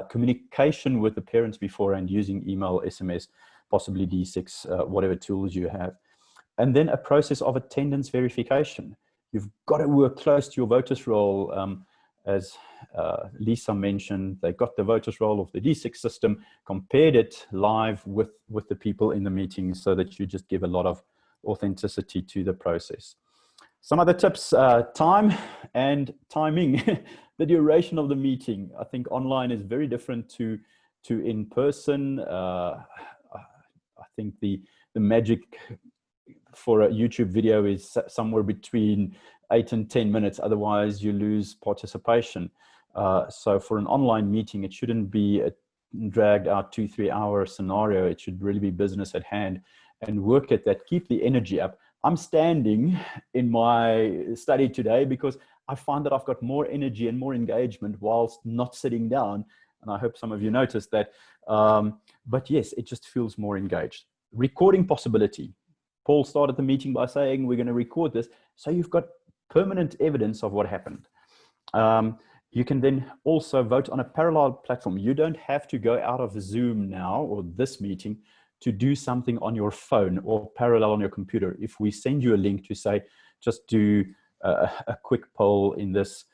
communication with the parents beforehand using email, SMS, possibly D6, whatever tools you have. And then a process of attendance verification. You've got to work close to your voters roll. As Lisa mentioned, they got the voters roll of the D6 system, compared it live with the people in the meeting so that you just give a lot of authenticity to the process. Some other tips, time and timing, the duration of the meeting. I think online is very different to in person. I think the magic for a YouTube video is somewhere between 8 and 10 minutes. Otherwise, you lose participation. So for an online meeting, it shouldn't be a dragged out 2-3 hour scenario. It should really be business at hand and work at that. Keep the energy up. I'm standing in my study today because I find that I've got more energy and more engagement whilst not sitting down. And I hope some of you noticed that. But yes, it just feels more engaged. Recording possibility. Paul started the meeting by saying, we're going to record this. So you've got permanent evidence of what happened. You can then also vote on a parallel platform. You don't have to go out of Zoom now or this meeting to do something on your phone or parallel on your computer. If we send you a link to say, just do a quick poll in this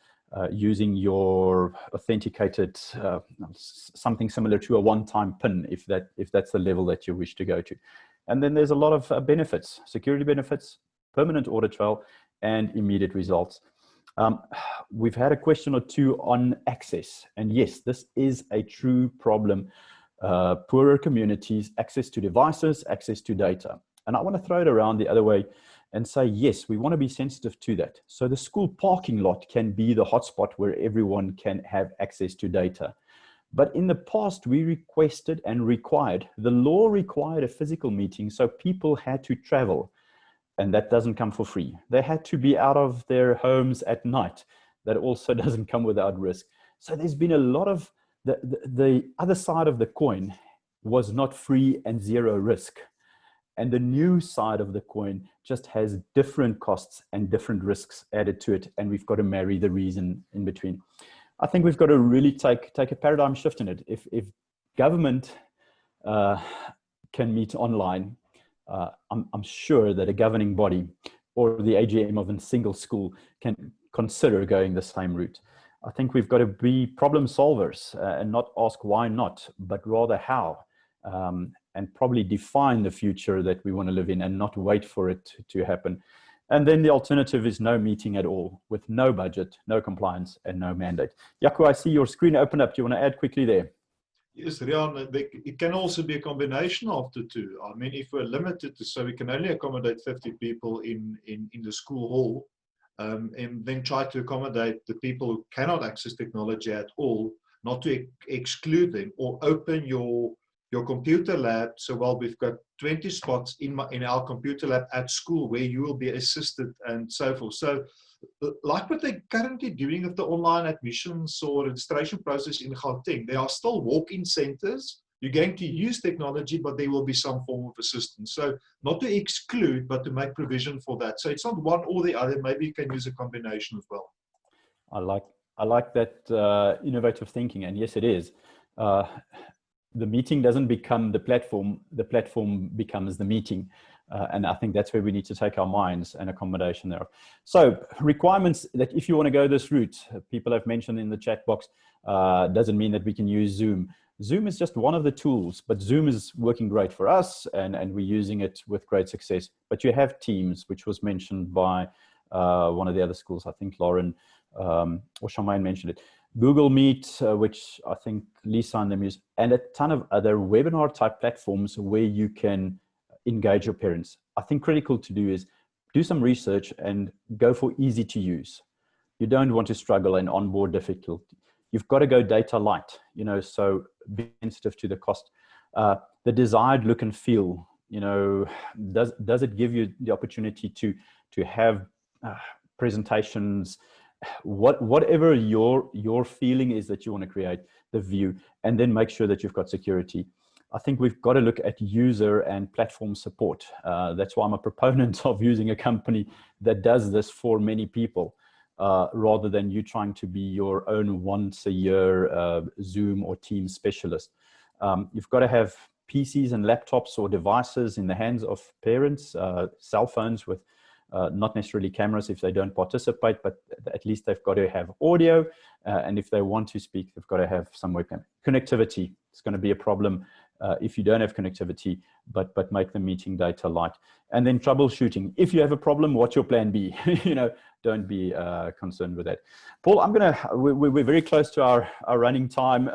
using your authenticated, something similar to a one-time PIN, if that's the level that you wish to go to. And then there's a lot of benefits, security benefits, permanent audit trail, and immediate results. We've had a question or two on access. And yes, this is a true problem. Poorer communities, access to devices, access to data. And I want to throw it around the other way and say, yes, we want to be sensitive to that. So the school parking lot can be the hotspot where everyone can have access to data. But in the past, we requested and required, the law required a physical meeting, so people had to travel. And that doesn't come for free. They had to be out of their homes at night. That also doesn't come without risk. So there's been a lot of, the other side of the coin was not free and zero risk. And the new side of the coin just has different costs and different risks added to it. And we've got to marry the reason in between. I think we've got to really take a paradigm shift in it. If government can meet online, I'm sure that a governing body or the AGM of a single school can consider going the same route. I think we've got to be problem solvers and not ask why not, but rather how, and probably define the future that we want to live in and not wait for it to happen. And then the alternative is no meeting at all, with no budget, no compliance, and no mandate. Jaco, I see your screen open up. Do you want to add quickly there? Yes, Riaan, it can also be a combination of the two. I mean, if we're limited to, so we can only accommodate 50 people in the school hall, and then try to accommodate the people who cannot access technology at all, not to exclude them, or open your computer lab. So, well, we've got 20 spots in our computer lab at school where you will be assisted and so forth. So, like what they're currently doing with the online admissions or registration process in Gauteng, there are still walk-in centers. You're going to use technology, but there will be some form of assistance. So not to exclude, but to make provision for that. So it's not one or the other. Maybe you can use a combination as well. I I like that innovative thinking, and yes, it is. The meeting doesn't become the platform becomes the meeting. And I think that's where we need to take our minds and accommodation there. So requirements that if you want to go this route, people have mentioned in the chat box, doesn't mean that we can use Zoom. Zoom is just one of the tools, but Zoom is working great for us, and we're using it with great success. But you have Teams, which was mentioned by one of the other schools, I think Lauren or Charmaine mentioned it. Google Meet, which I think Lisa and them use, and a ton of other webinar type platforms where you can engage your parents. I think critical to do is do some research and go for easy to use. You don't want to struggle and onboard difficulty. You've got to go data light, you know, so be sensitive to the cost. The desired look and feel, you know, does it give you the opportunity to have presentations, whatever your feeling is that you want to create, the view, and then make sure that you've got security. I think we've got to look at user and platform support. That's why I'm a proponent of using a company that does this for many people, rather than you trying to be your own once a year Zoom or Teams specialist. You've got to have PCs and laptops or devices in the hands of parents, cell phones with not necessarily cameras if they don't participate, but at least they've got to have audio. And if they want to speak, they've got to have some webcam. Connectivity is going to be a problem if you don't have connectivity, but make the meeting data light. And then troubleshooting. If you have a problem, what's your plan B? You know, don't be concerned with that. Paul, we're very close to our running time,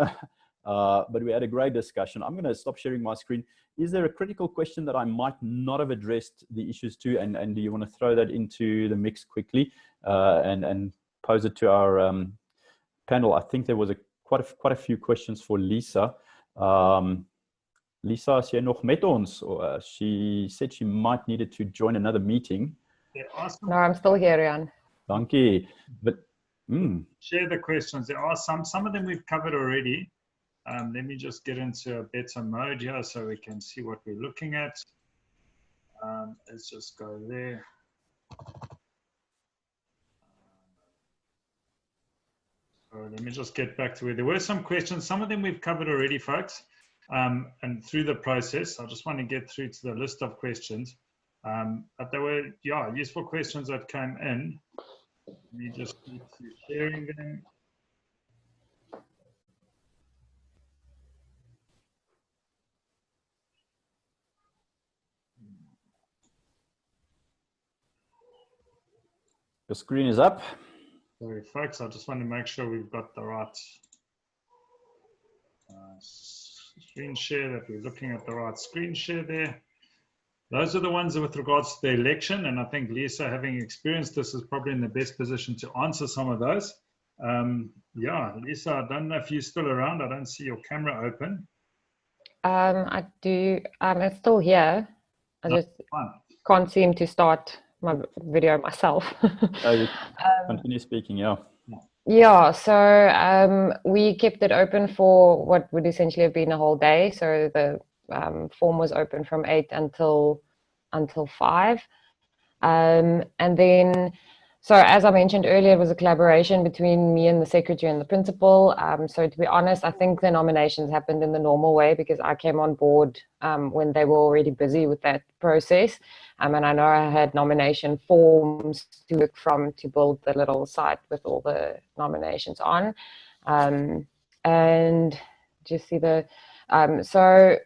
but we had a great discussion. I'm going to stop sharing my screen. Is there a critical question that I might not have addressed the issues to, and do you want to throw that into the mix quickly and pose it to our panel? I think there was quite a few questions for Lisa. Lisa, is jy nog met ons? She said she might needed to join another meeting. No, I'm still here, Riaan. Dankie. But share the questions. There are some of them we've covered already. Let me just get into a better mode here so we can see what we're looking at. Let's just go there. So let me just get back to where there were some questions. Some of them we've covered already, folks. And through the process, I just want to get through to the list of questions. But there were, yeah, useful questions that came in. Let me just keep sharing them. the screen is up. Sorry, folks, I just want to make sure we've got the right screen share, that we're looking at the right screen share there. Those are the ones with regards to the election, and I think Lisa, having experienced this, is probably in the best position to answer some of those. Yeah, Lisa, I don't know if you're still around. I don't see your camera open. I do. I'm still here. I just can't seem to start my video myself. You continue speaking, yeah. Yeah, so we kept it open for what would essentially have been a whole day. So the form was open from 8 until 5. And then, so as I mentioned earlier, it was a collaboration between me and the secretary and the principal. So to be honest, I think the nominations happened in the normal way because I came on board when they were already busy with that process. And I know I had nomination forms to work from to build the little site with all the nominations on. And just see the, so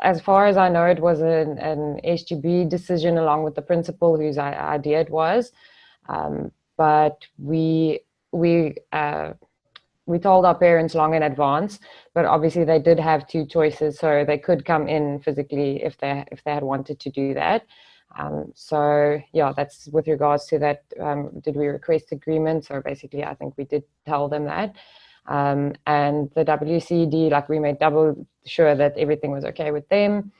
as far as I know, it was an SGB decision along with the principal whose idea it was. But we told our parents long in advance, but obviously they did have 2 choices, so they could come in physically if they had wanted to do that. So yeah, that's with regards to that. Did we request agreement? So basically, I think we did tell them that. And the WCD, like, we made double sure that everything was okay with them.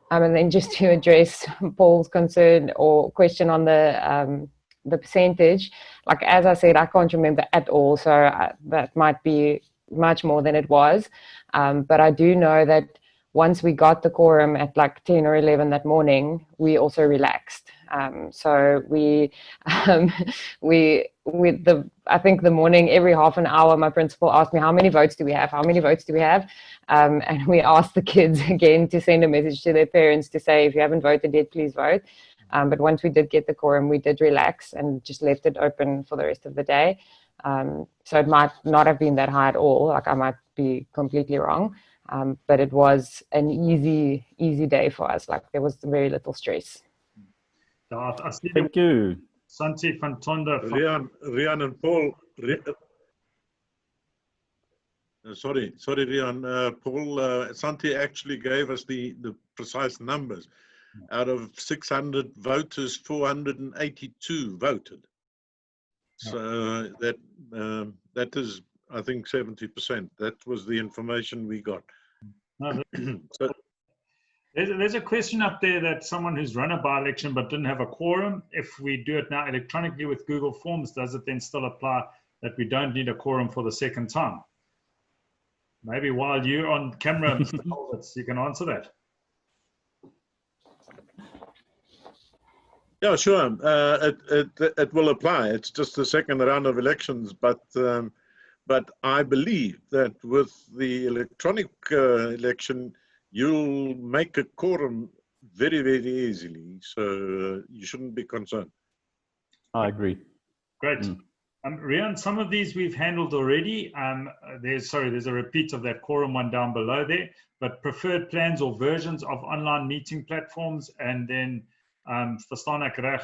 And then just to address Paul's concern or question on the percentage, like, as I said, I can't remember at all, so that might be much more than it was. But I do know that once we got the quorum at like 10 or 11 that morning, we also relaxed. So I think the morning, every half an hour, my principal asked me, how many votes do we have? How many votes do we have? And we asked the kids again to send a message to their parents to say, if you haven't voted yet, please vote. But once we did get the quorum, we did relax and just left it open for the rest of the day. So it might not have been that high at all. Like, I might be completely wrong. But it was an easy day for us. Like, there was very little stress. Thank you. Santi van Tonda. Riaan and Paul. Sorry, Riaan. Paul, Santi actually gave us the precise numbers. Out of 600 voters, 482 voted. So that is, I think, 70%. That was the information we got. No, So, there's a question up there that someone who's run a by-election but didn't have a quorum, if we do it now electronically with Google Forms, does it then still apply that we don't need a quorum for the second time? Maybe while you're on camera, Mr. Colditz, you can answer that. yeah, sure. It will apply. It's just the second round of elections, but I believe that with the electronic election, you'll make a quorum very, very easily. So you shouldn't be concerned. I agree. Great. Riaan, some of these we've handled already. There's a repeat of that quorum one down below there, but preferred plans or versions of online meeting platforms. And then, verstaan ek reg,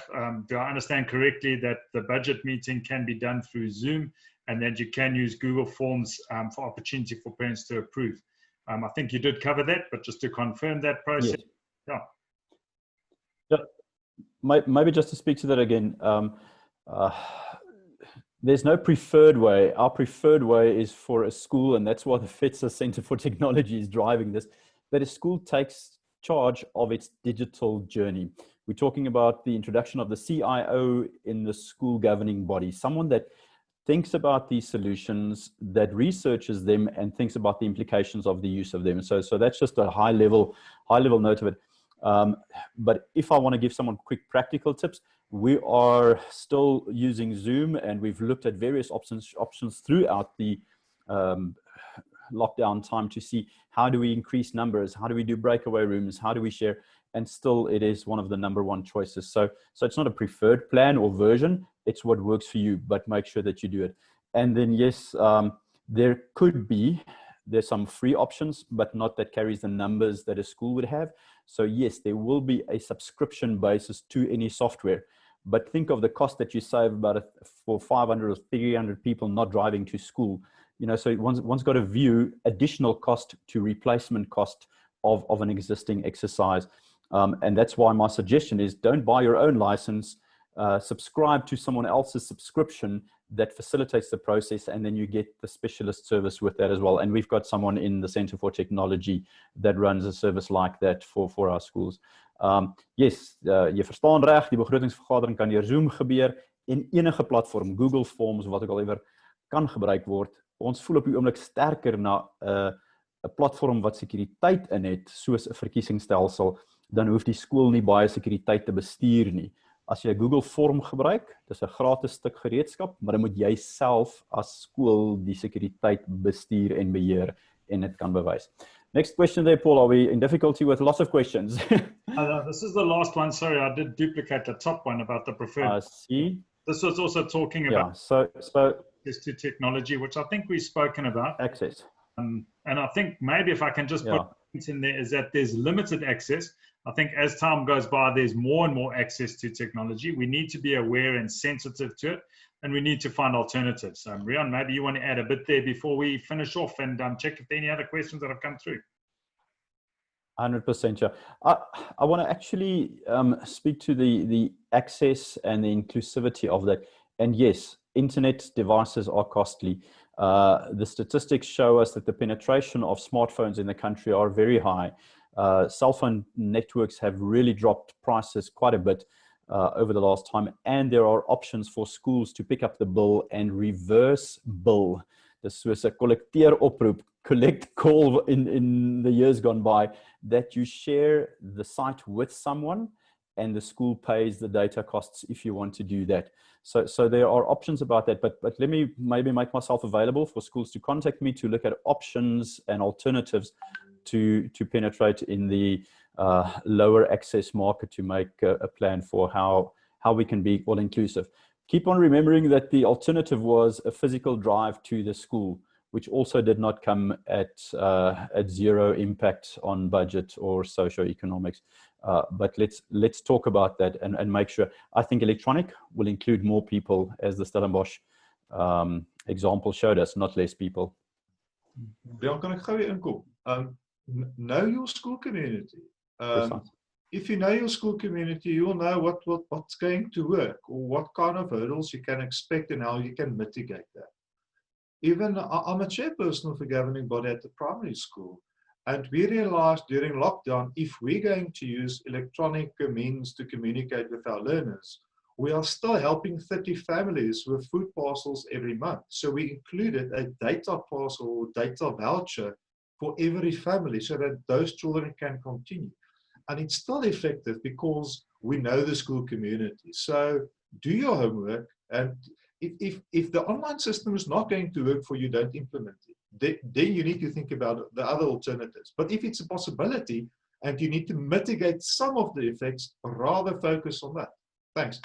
do I understand correctly that the budget meeting can be done through Zoom and that you can use Google Forms for opportunity for parents to approve? I think you did cover that, but just to confirm that process. Yes. Yeah. Maybe just to speak to that again, there's no preferred way. Our preferred way is for a school, and that's why the FEDSAS Center for Technology is driving this, that a school takes charge of its digital journey. We're talking about the introduction of the CIO in the school governing body, someone that thinks about these solutions, that researches them, and thinks about the implications of the use of them. So that's just a high level note of it. But if I want to give someone quick practical tips, we are still using Zoom, and we've looked at various options throughout the lockdown time to see how do we increase numbers, how do we do breakaway rooms, how do we share, and still it is one of the #1 choices. So it's not a preferred plan or version, it's what works for you, but make sure that you do it. And then yes, there's some free options, but not that carries the numbers that a school would have. So yes, there will be a subscription basis to any software, but think of the cost that you save for 500 or 300 people not driving to school. You know, so one's got to view additional cost to replacement cost of an existing exercise. And that's why my suggestion is don't buy your own license, subscribe to someone else's subscription that facilitates the process, and then you get the specialist service with that as well. And we've got someone in the Center for Technology that runs a service like that for our schools. Yes, jy verstaan reg, die begrotingsvergadering kan deur Zoom gebeur en enige platform, Google Forms, wat ook al ewer, kan gebruik word. Ons voel op die oomblik sterker na 'n platform wat sekuriteit in het, soos 'n verkiesingsstelsel, dan hoef die skool nie baie sekuriteit te bestuur nie. As jy 'n Google Form gebruik, dis 'n gratis stuk gereedskap, maar dan moet jy self as skool die sekuriteit bestuur en beheer en dit kan bewys. Next question there, Paul. Are we in difficulty with lots of questions? This is the last one. Sorry, I did duplicate the top one about the preferred. See? This was also talking about access to technology, which I think we've spoken about. Access. And I think maybe if I can just put in there is that there's limited access. I think as time goes by, there's more and more access to technology. We need to be aware and sensitive to it, and we need to find alternatives. Riaan, maybe you want to add a bit there before we finish off and check if there are any other questions that have come through. 100%, yeah. I want to actually speak to the access and the inclusivity of that. And yes, internet devices are costly. The statistics show us that the penetration of smartphones in the country are very high. Cell phone networks have really dropped prices quite a bit over the last time, and there are options for schools to pick up the bill and reverse bill. Dis soos 'n kollekteeroproep. collect call in the years gone by that you share the site with someone and the school pays the data costs if you want to do that. So there are options about that, but let me maybe make myself available for schools to contact me to look at options and alternatives to penetrate in the lower access market to make a plan for how we can be all inclusive. Keep on remembering that the alternative was a physical drive to the school, which also did not come at zero impact on budget or socioeconomics. But let's talk about that and make sure. I think electronic will include more people, as the Stellenbosch example showed us, not less people. Dan kan ek gou weer inkom. Know your school community. If you know your school community, you'll know what's going to work, or what kind of hurdles you can expect and how you can mitigate that. Even I'm a chairperson of a governing body at the primary school, and we realized during lockdown, if we're going to use electronic means to communicate with our learners, we are still helping 30 families with food parcels every month. So we included a data parcel or data voucher for every family so that those children can continue. And it's still effective because we know the school community. So do your homework, and if the online system is not going to work for you, don't implement it. Then you need to think about the other alternatives. But if it's a possibility and you need to mitigate some of the effects, rather focus on that. Thanks.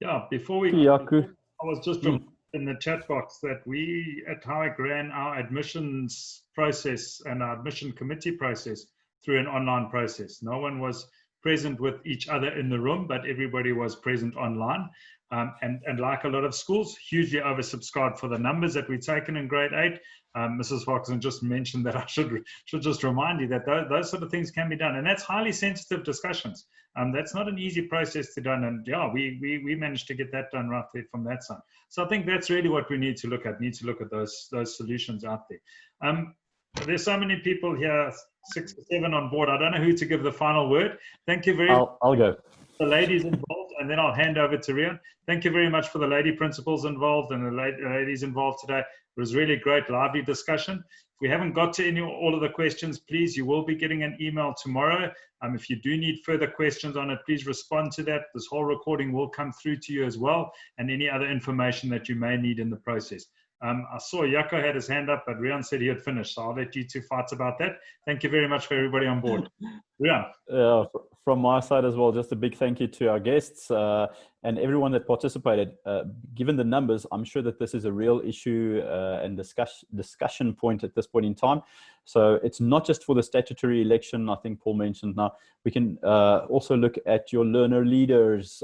Yeah, before we Jaco. I was just in the chat box that we at Howick ran our admissions process and our admission committee process through an online process. No one was present with each other in the room, but everybody was present online. And like a lot of schools, hugely oversubscribed for the numbers that we've taken in grade 8. Mrs. Farquharson just mentioned that I should just remind you that those sort of things can be done. And that's highly sensitive discussions. That's not an easy process to done. And yeah, we managed to get that done right there from that side. So I think that's really what we need to look at, those solutions out there. There's so many people here, 6 or 7 on board. I don't know who to give the final word. Thank you very much. I'll go. The ladies involved, and then I'll hand over to Riaan. Thank you very much for the lady principals involved and the ladies involved today. It was really great, lively discussion. If we haven't got to all of the questions, please, you will be getting an email tomorrow. If you do need further questions on it, please respond to that. This whole recording will come through to you as well, and any other information that you may need in the process. I saw Jaco had his hand up, but Riaan said he had finished, so I'll let you two fight about that. Thank you very much for everybody on board. Riaan. From my side as well, just a big thank you to our guests and everyone that participated. Given the numbers, I'm sure that this is a real issue and discussion point at this point in time. So it's not just for the statutory election, I think Paul mentioned now. We can also look at your learner leaders,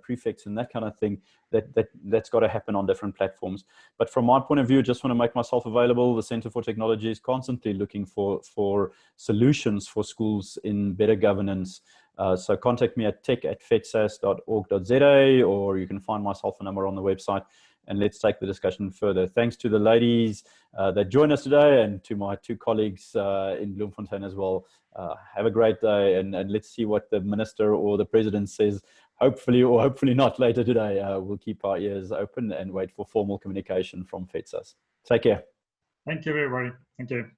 prefects and that kind of thing. That's got to happen on different platforms. But from my point of view, just want to make myself available. The Centre for Technology is constantly looking for solutions for schools in better governance. So contact me at tech@fedsas.org.za, or you can find myself a number on the website, and let's take the discussion further. Thanks to the ladies that joined us today, and to my 2 colleagues in Bloemfontein as well. Have a great day, and let's see what the minister or the president says, hopefully or hopefully not later today. We'll keep our ears open and wait for formal communication from FEDSAS. Take care. Thank you, everybody. Thank you.